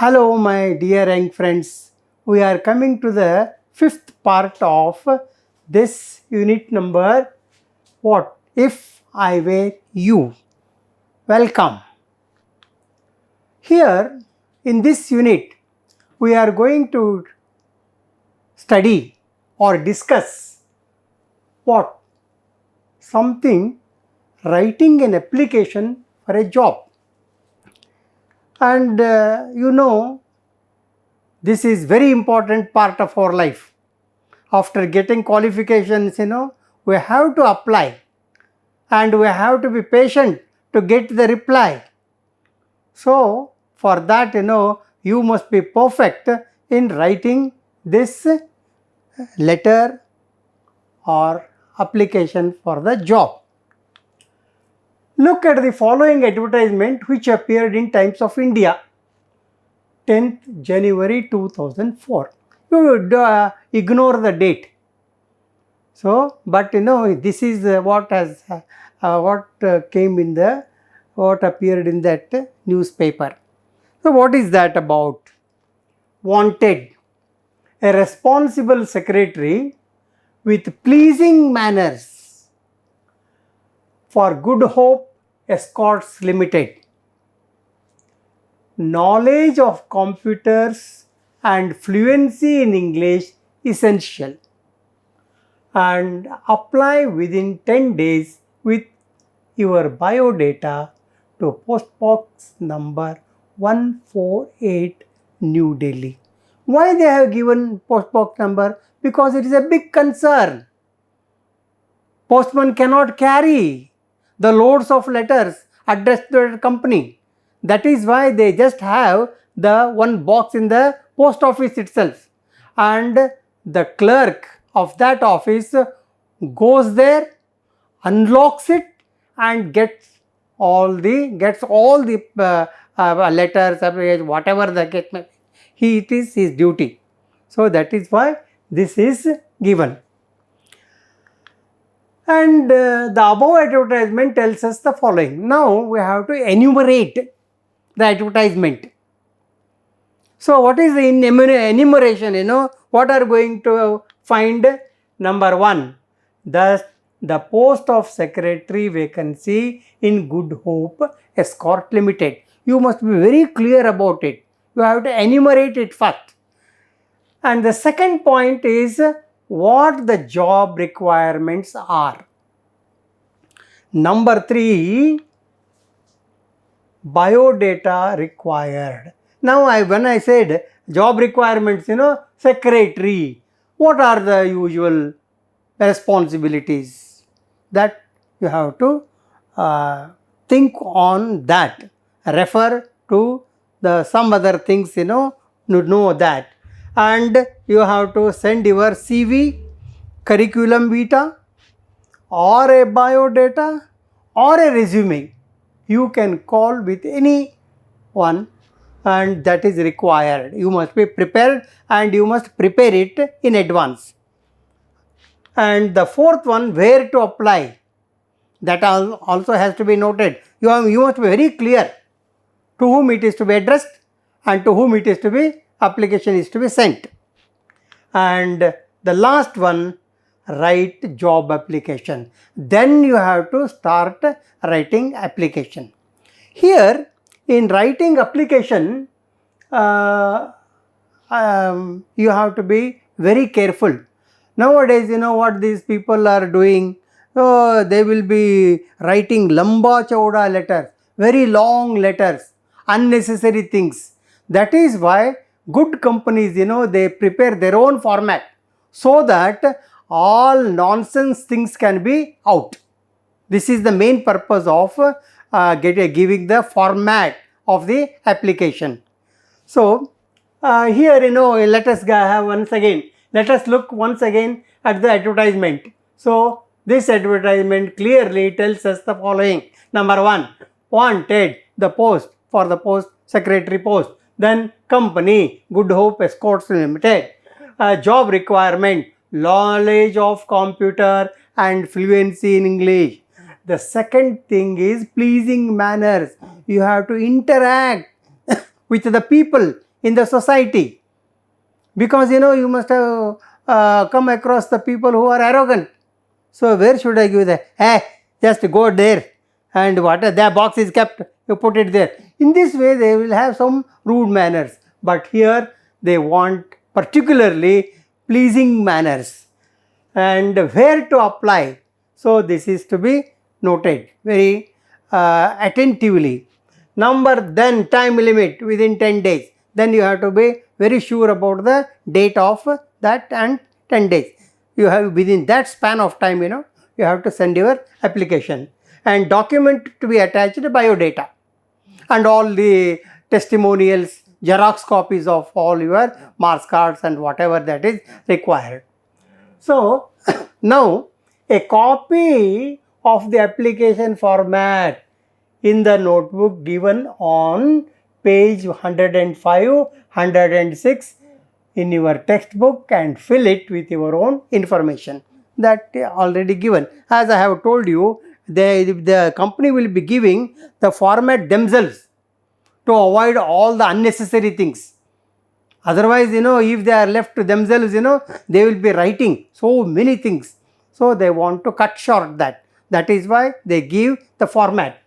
Hello, my dear young friends. We are coming to the fifth part of this unit number. What if I were you? Welcome. Here in this unit, we are going to study or discuss what? Something writing an application for a job. And this is very important part of our life. After getting qualifications, we have to apply and we have to be patient to get the reply. So for that, you must be perfect in writing this letter or application for the job. Look at the following advertisement which appeared in Times of India, 10th January 2004. You would ignore the date. So, but this is what appeared in that newspaper. So, what is that about? Wanted a responsible secretary with pleasing manners for Good Hope Escorts Limited. Knowledge of computers and fluency in English essential, and apply within 10 days with your biodata to post box number 148 New Delhi. Why they have given post box number? Because it is a big concern. Postman cannot carry the loads of letters addressed to the company. That is why they just have the one box in the post office itself, and the clerk of that office goes there, unlocks it, and gets all the letters, whatever the case may be. It is his duty. So that is why this is given. And the above advertisement tells us the following. Now we have to enumerate the advertisement. So what is the enumeration? What are going to find? Number one, the post of secretary vacancy in Good Hope Escort Limited. You must be very clear about it. You have to enumerate it first. And the second point is what the job requirements are. Number three, biodata required. Now when I said job requirements, secretary, what are the usual responsibilities? That you have to think on that. Refer to some other things, to know that. And you have to send your CV, curriculum vitae, or a biodata, or a resume. You can call with any one, and that is required. You must be prepared, and you must prepare it in advance. And the fourth one, where to apply, that also has to be noted. You must be very clear to whom it is to be addressed and to whom it is to be application is to be sent. And the last one, write job application. Then you have to start writing application. Here in writing application, you have to be very careful. Nowadays, what these people are doing? They will be writing lamba chauda letters, very long letters, unnecessary things. That is why good companies, they prepare their own format so that all nonsense things can be out. This is the main purpose of giving the format of the application. So here, let us look once again at the advertisement. So this advertisement clearly tells us the following. Number one, wanted, the post, for the post, secretary post. Then company, Good Hope Escorts Limited. Job requirement, knowledge of computer and fluency in English. The second thing is pleasing manners. You have to interact with the people. in the society, because you must have come across the people who are arrogant. So where should I give the, hey, just go there and what their box is kept, you put it there. In this way they will have some rude manners, but here they want particularly pleasing manners. And where to apply, so this is to be noted very attentively. Then time limit within 10 days, then you have to be very sure about the date of that and 10 days. You have within that span of time, you have to send your application, and document to be attached biodata and all the testimonials, Xerox copies of all your marks cards and whatever that is required. So now a copy of the application format in the notebook given on page 105, 106 in your textbook, and fill it with your own information that already given. As I have told you, the company will be giving the format themselves to avoid all the unnecessary things. Otherwise, if they are left to themselves, they will be writing so many things. So they want to cut short that. That is why they give the format.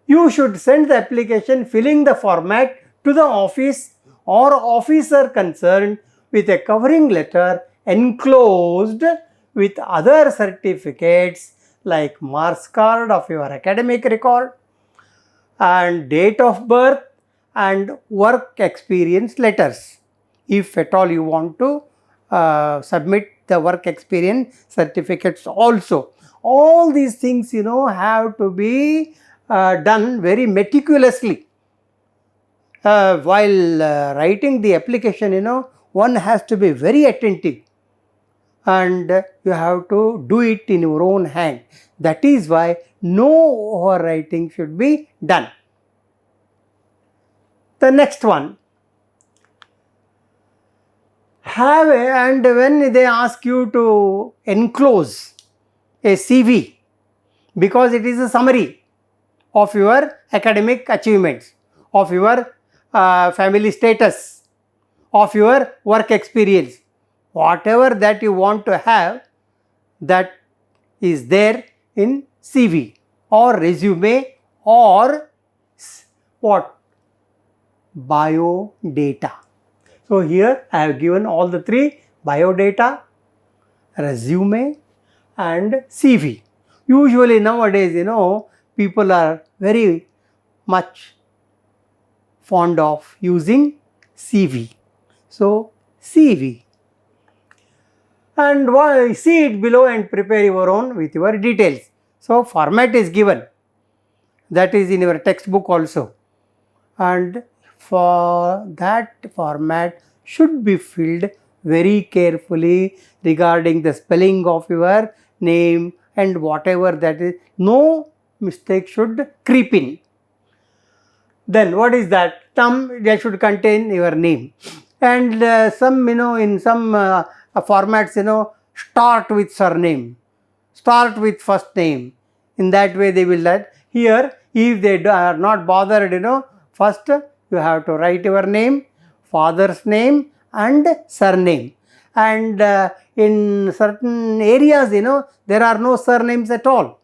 You should send the application filling the format to the office or officer concerned with a covering letter enclosed with other certificates like marks card of your academic record and date of birth and work experience letters. If at all you want to submit the work experience certificates also. All these things have to be done very meticulously. While writing the application, one has to be very attentive, and you have to do it in your own hand. That is why no overwriting should be done. The next one, and when they ask you to enclose a CV, because it is a summary of your academic achievements, of your family status, of your work experience, whatever that you want to have, that is there in CV or resume or what? Biodata. So here I have given all the three: biodata, resume and CV. Usually nowadays, people are very much fond of using CV. So CV, and see it below and prepare your own with your details. So format is given, that is in your textbook also, and for that format should be filled very carefully regarding the spelling of your name and whatever that is. No mistake should creep in. Then what is that? That should contain your name, and some in some formats start with surname, start with first name. In that way they will that. Here if they are not bothered, first you have to write your name, father's name and surname, and in certain areas there are no surnames at all,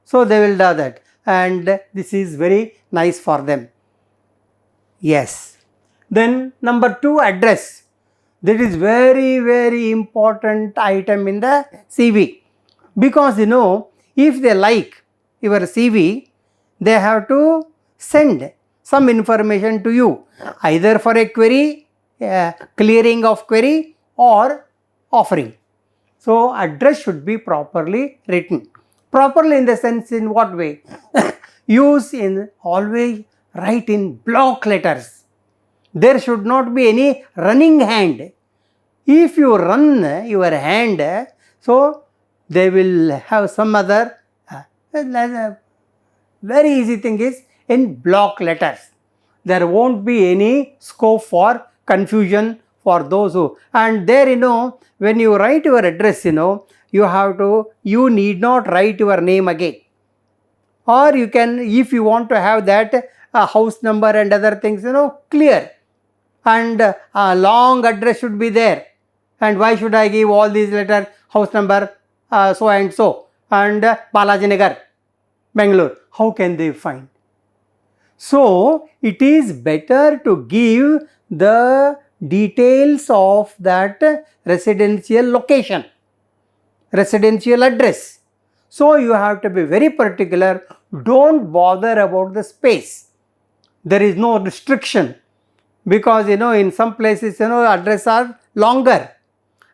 so they will do that, and this is very nice for them. Yes. Then number 2, address. That is very important item in the CV, because if they like your CV, they have to send some information to you, either for a query, clearing of query or offering. So address should be properly written. Properly in the sense, in what way? Always write in block letters. There should not be any running hand. If you run your hand, so they will have some other very easy thing is in block letters. There won't be any scope for confusion for those who, and there when you write your address, you need not write your name again, or you can, if you want to have that house number and other things clear, and a long address should be there. And why should I give all these letters, house number so and so, and Balaji Nagar, Bangalore? How can they find? So it is better to give the details of that residential location, residential address. So you have to be very particular. Don't bother about the space. There is no restriction, because in some places address are longer.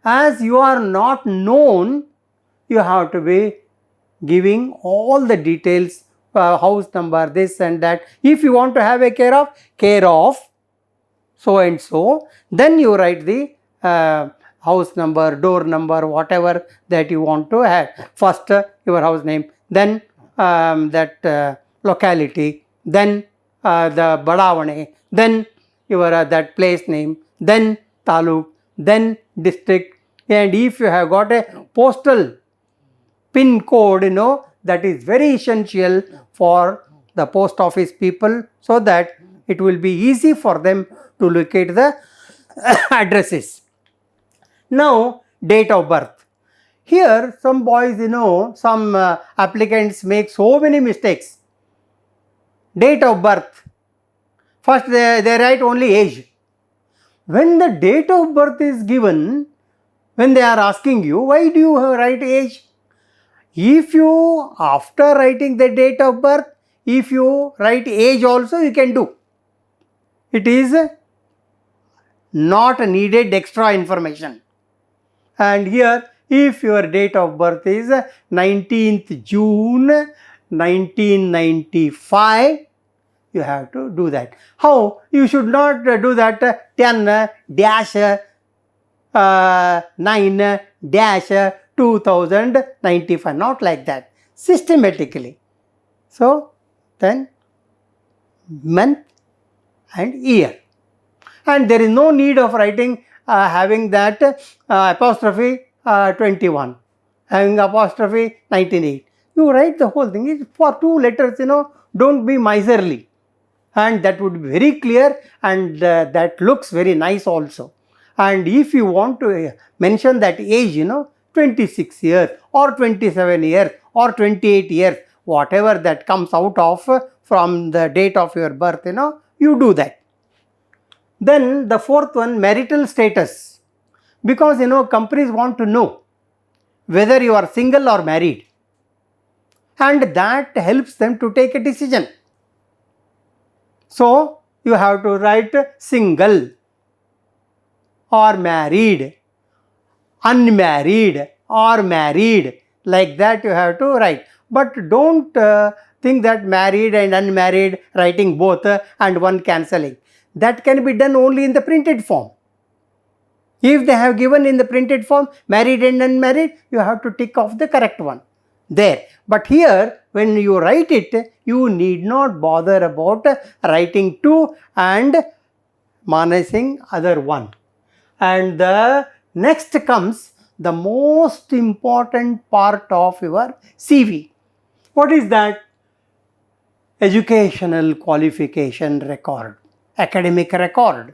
As you are not known, you have to be giving all the details, house number, this and that. If you want to have a care of so and so, then you write the house number, door number, whatever that you want to have. First your house name, then that locality, then the Badavane, then your that place name, then taluk, then district. And if you have got a postal pin code, that is very essential for the post office people, so that it will be easy for them to locate the addresses. Now, date of birth. Here some boys, some applicants make so many mistakes. Date of birth. First they write only age. When the date of birth is given, when they are asking you, why do you write age? If you, after writing the date of birth, if you write age also, you can do. It is not needed extra information. And here, if your date of birth is 19th June 1995, you have to do that. How? You should not do that 10-9-2095, not like that, systematically. So then month and year, and there is no need of writing having that apostrophe 21, having apostrophe 1908. You write the whole thing. It's for 2 letters, don't be miserly, and that would be very clear, and that looks very nice also. And if you want to mention that age, 26 years or 27 years or 28 years, whatever that comes out of from the date of your birth, you do that. Then the fourth one, marital status. Because companies want to know whether you are single or married, and that helps them to take a decision. So you have to write single or married, unmarried or married, like that you have to write. But don't think that married and unmarried, writing both and one cancelling. That can be done only in the printed form. If they have given in the printed form married and unmarried, you have to tick off the correct one there. But here, when you write it, you need not bother about writing 2 and minusing other one. And the next comes the most important part of your CV. What is that? Educational qualification record, academic record.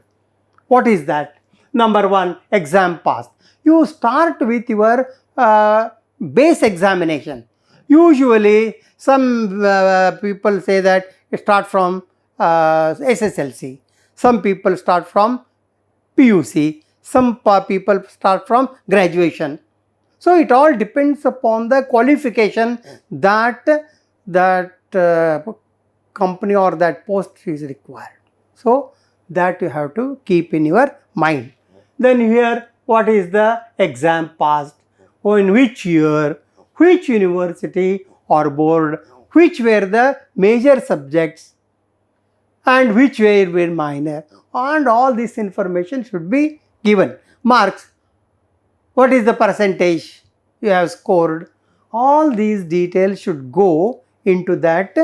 What is that? Number 1, exam passed. You start with your base examination. Usually some people say that start from SSLC. Some people start from PUC. Some people start from graduation. So it all depends upon the qualification that company or that post is required. So that you have to keep in your mind. Then here, what is the exam passed? Or in which year, which university or board, which were the major subjects and which were minor, and all this information should be given. Marks, what is the percentage you have scored? All these details should go into that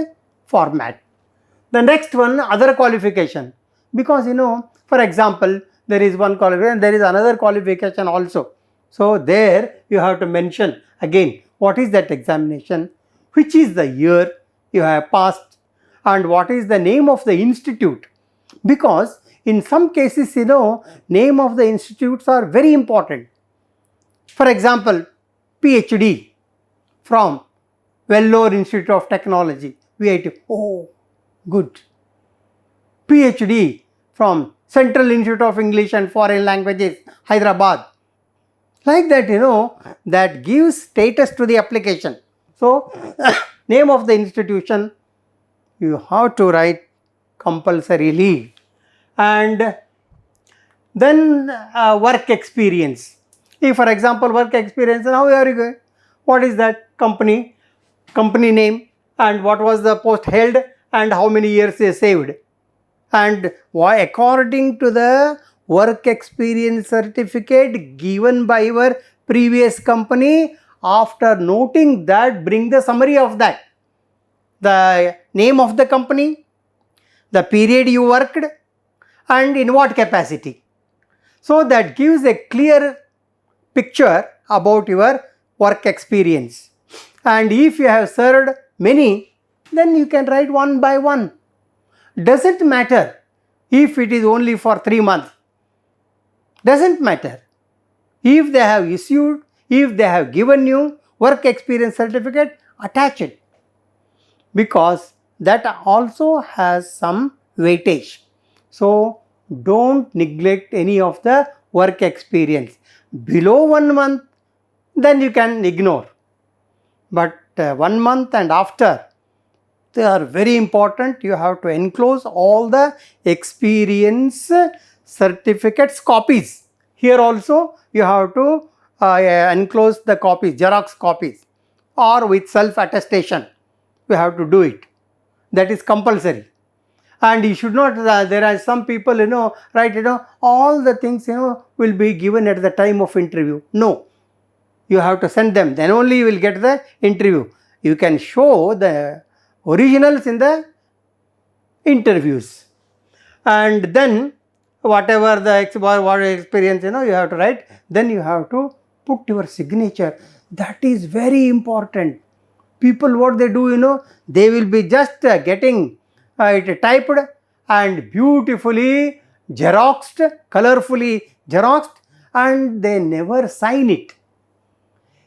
format. The next one, other qualification. Because for example, there is one qualification, there is another qualification also. So there you have to mention again what is that examination, which is the year you have passed, and what is the name of the institute. Because In some cases, name of the institutes are very important. For example, PhD from Vellore Institute of Technology, VIT. Oh, good. PhD from Central Institute of English and Foreign Languages, Hyderabad. Like that, that gives status to the application. So, name of the institution, you have to write compulsorily. And then work experience. If, for example, work experience, how are you going? What is that? Company name, and what was the post held, and how many years they saved. And why, according to the work experience certificate given by your previous company, after noting that, bring the summary of that. The name of the company, the period you worked, and in what capacity. So that gives a clear picture about your work experience. And if you have served many, then you can write one by one. Doesn't matter if it is only for 3 months. Doesn't matter. If they have issued, if they have given you work experience certificate, attach it. Because that also has some weightage. So don't neglect any of the work experience. Below 1 month, then you can ignore. But 1 month and after, they are very important. You have to enclose all the experience certificates copies. Here also you have to enclose the copies, Xerox copies, or with self-attestation. You have to do it. That is compulsory. And you should not, there are some people, write, all the things, will be given at the time of interview. No. You have to send them, then only you will get the interview. You can show the originals in the interviews. And then whatever the experience, you have to write, then you have to put your signature. That is very important. People, what they do, they will be just getting it typed and beautifully xeroxed, colorfully xeroxed, and they never sign it.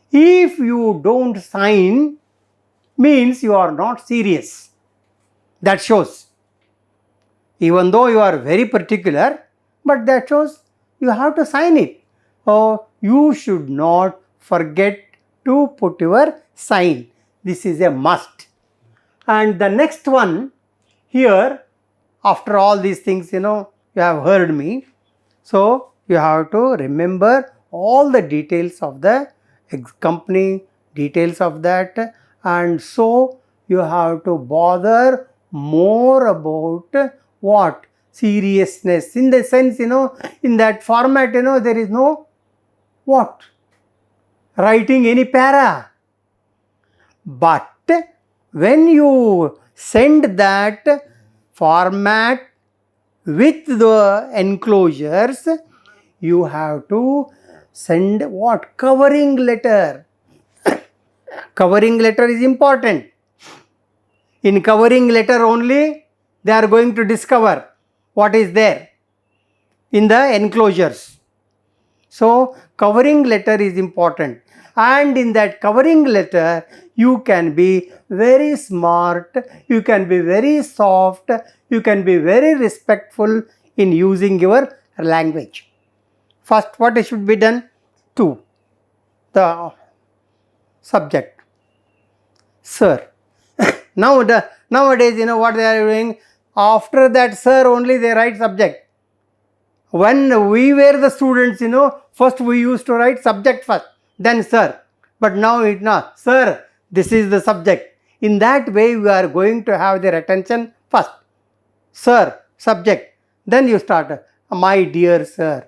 If you don't sign, means you are not serious. That shows. Even though you are very particular, but that shows you have to sign it. So you should not forget to put your sign. This is a must. And the next one, here, after all these things, you have heard me. So you have to remember all the details of the company, details of that, and so you have to bother more about what? Seriousness. In the sense, in that format, there is no what? Writing any para. But when you send that format with the enclosures, you have to send what? Covering letter. Covering letter is important. In covering letter only, they are going to discover what is there in the enclosures. So covering letter is important. And in that covering letter, you can be very smart, you can be very soft, you can be very respectful in using your language. First, what should be done? 2. The subject. Sir. Nowadays, what they are doing? After that sir only they write subject. When we were the students, first we used to write subject first, then sir. But now it not. Sir, this is the subject. In that way, we are going to have their attention first. Sir, subject. Then you start, my dear sir.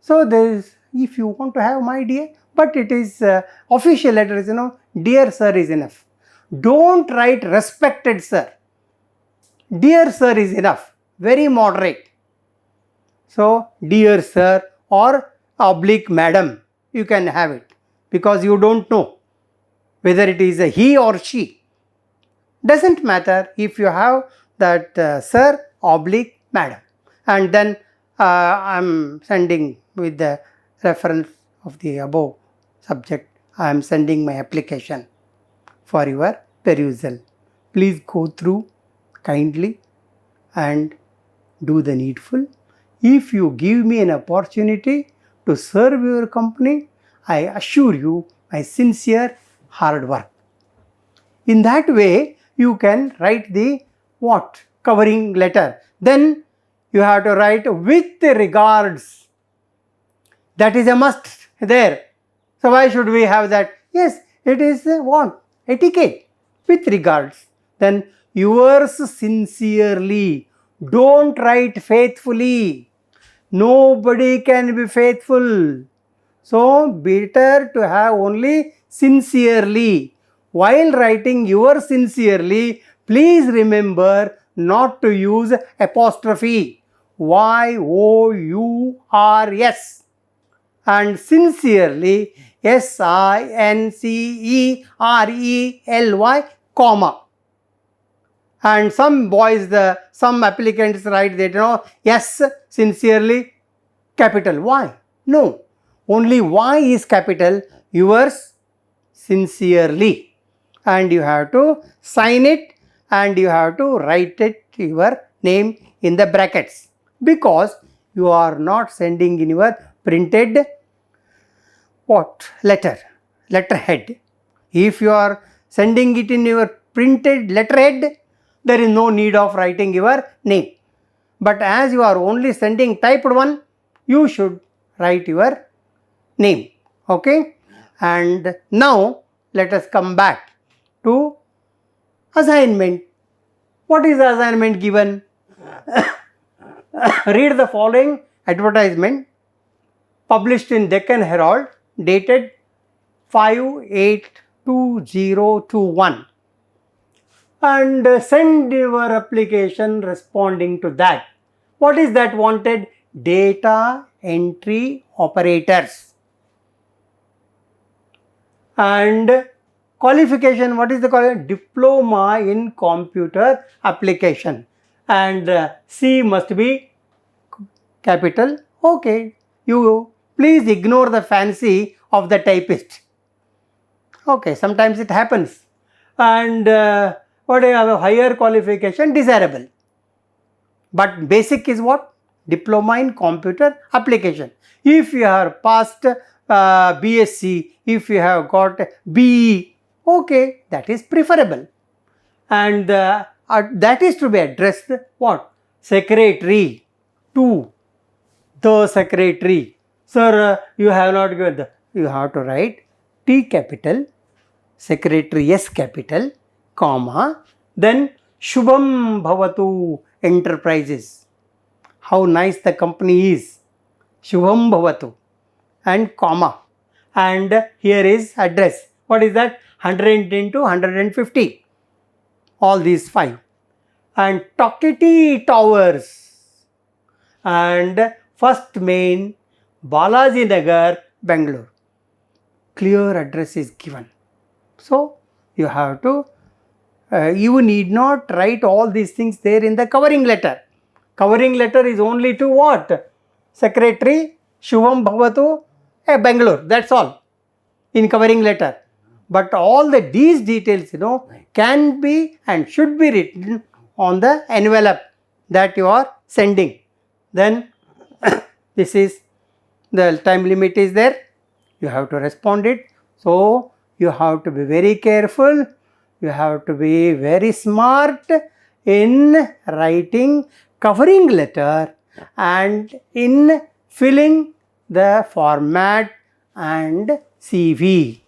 So there is, if you want to have my dear, but it is official letters, dear sir is enough. Don't write respected sir. Dear sir is enough. Very moderate. So, dear sir or oblique madam, you can have it, because you don't know whether it is a he or she. Doesn't matter if you have that sir oblique madam. and then I'm sending with the reference of the above subject, I am sending my application for your perusal. Please go through kindly and do the needful. If you give me an opportunity to serve your company, I assure you my sincere hard work. In that way, you can write the what? Covering letter. Then you have to write with regards. That is a must there. So why should we have that? Yes, it is what? Etiquette. With regards. Then yours sincerely. Don't write faithfully. Nobody can be faithful. So better to have only sincerely. While writing your sincerely, please remember not to use apostrophe. YOURS. And sincerely, SINCERELY, comma. And some boys, some applicants write that, yes, sincerely, capital Y. No, only Y is capital, yours sincerely. And you have to sign it and you have to write it, your name in the brackets, because you are not sending in your printed what? Letterhead. If you are sending it in your printed letterhead, there is no need of writing your name. But as you are only sending typed one, you should write your name. Okay? And now let us come back to assignment. What is the assignment given? Read the following advertisement published in Deccan Herald, dated 5/8/2021, and send your application responding to that. What is that wanted? Data entry operators. And qualification, what is the qualification? Diploma in computer application. And C must be capital. Okay, you please ignore the fancy of the typist. Okay, sometimes it happens. And what I have a higher qualification, desirable. But basic is what? Diploma in computer application. If you have passed BSc, if you have got BE, okay, that is preferable. And that is to be addressed what? Secretary to the secretary. Sir, you have not given the, you have to write T capital, secretary S capital, comma, then Shubham Bhavatu Enterprises. How nice the company is. Shubham Bhavatu and comma. And here is address. What is that? 110 to 150. All these 5. And Toketi Towers. And first main, Balaji Nagar, Bangalore. Clear address is given. So you have to, you need not write all these things there in the covering letter. Covering letter is only to what? Secretary, Shubham Bhavatu, Bangalore. That's all in covering letter. But all these details, can be and should be written on the envelope that you are sending. Then this is the time limit is there. You have to respond it. So you have to be very careful. You have to be very smart in writing covering letter and in filling the format and CV.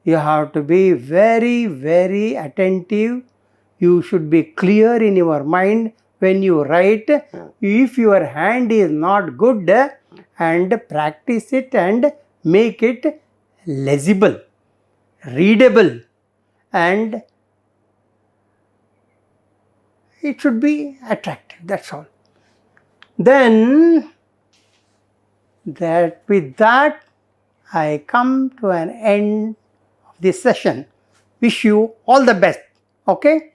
You have to be very, very attentive. You should be clear in your mind when you write. If your hand is not good, and practice it and make it legible, readable, and it should be attractive. That's all. Then with that I come to an end of this session. Wish you all the best. Okay.